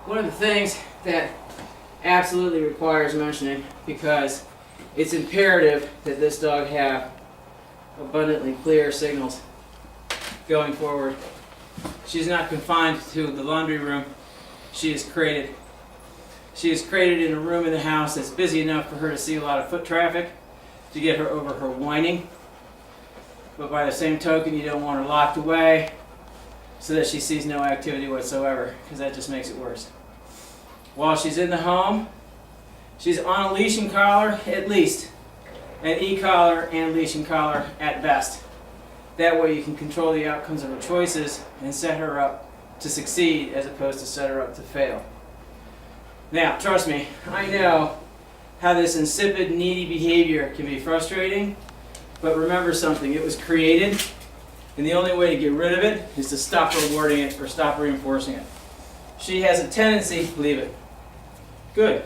One of the things that absolutely requires mentioning, because it's imperative that this dog have abundantly clear signals going forward. She's not confined to the laundry room. She is crated. She is crated in a room in the house that's busy enough for her to see a lot of foot traffic to get her over her whining. But by the same token, you don't want her locked away so that she sees no activity whatsoever, because that just makes it worse. While she's in the home, she's on a leash and collar at least, an e-collar and leash and collar at best. That way you can control the outcomes of her choices and set her up to succeed as opposed to set her up to fail. Now, trust me, I know how this insipid, needy behavior can be frustrating, but remember something, it was created, and the only way to get rid of it is to stop rewarding it or stop reinforcing it. She has a tendency, leave it. Good.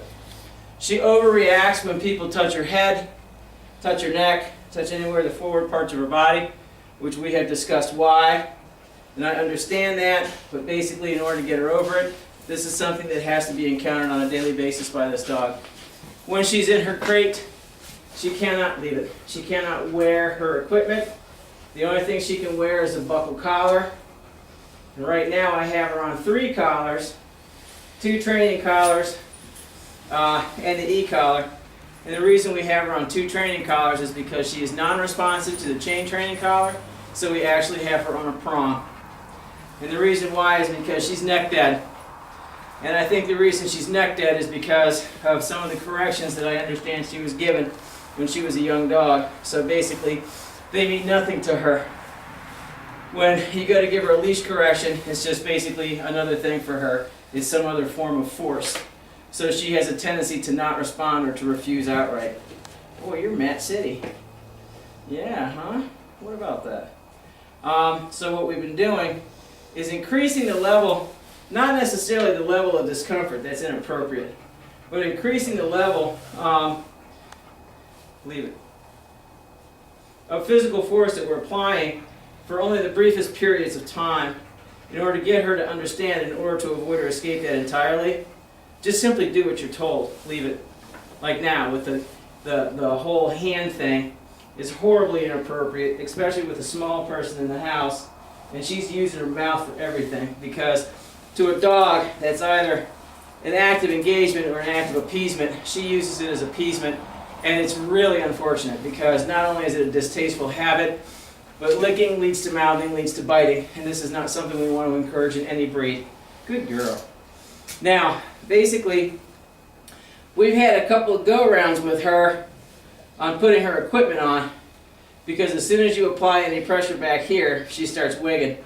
She overreacts when people touch her head, touch her neck, touch anywhere the forward parts of her body, which we have discussed why. And I understand that, but basically in order to get her over it, this is something that has to be encountered on a daily basis by this dog. When she's in her crate, she cannot leave it. She cannot wear her equipment. The only thing she can wear is a buckle collar. And right now I have her on 3 collars, 2 training collars, and the e-collar. And the reason we have her on 2 training collars is because she is non-responsive to the chain training collar, so we actually have her on a prong. And the reason why is because she's neck dead. And I think the reason she's neck dead is because of some of the corrections that I understand she was given when she was a young dog. So basically, they mean nothing to her. When you go to give her a leash correction, it's just basically another thing for her. It's some other form of force. So she has a tendency to not respond or to refuse outright. Oh, you're Matt City. Yeah, huh? What about that? So what we've been doing is increasing the level, not necessarily the level of discomfort, that's inappropriate, but increasing the level, leave it, of physical force that we're applying for only the briefest periods of time in order to get her to understand, in order to avoid or escape that entirely. Just simply do what you're told. Leave it. Like now with the whole hand thing is horribly inappropriate, especially with a small person in the house, and she's using her mouth for everything, because to a dog that's either an act of engagement or an act of appeasement, she uses it as appeasement, and it's really unfortunate because not only is it a distasteful habit, but licking leads to mouthing, leads to biting, and this is not something we want to encourage in any breed. Good girl. Now, basically, we've had a couple of go-rounds with her on putting her equipment on, because as soon as you apply any pressure back here, she starts wigging.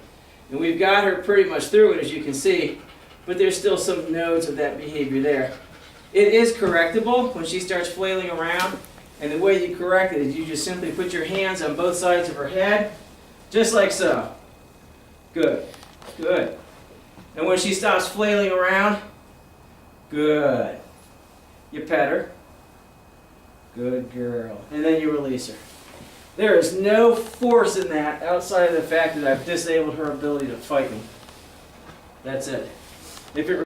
And we've got her pretty much through it, as you can see, but there's still some nodes of that behavior there. It is correctable when she starts flailing around, and the way you correct it is you just simply put your hands on both sides of her head, just like so. Good, good. And when she stops flailing around, good. You pet her. Good girl. And then you release her. There is no force in that outside of the fact that I've disabled her ability to fight me. That's it. If it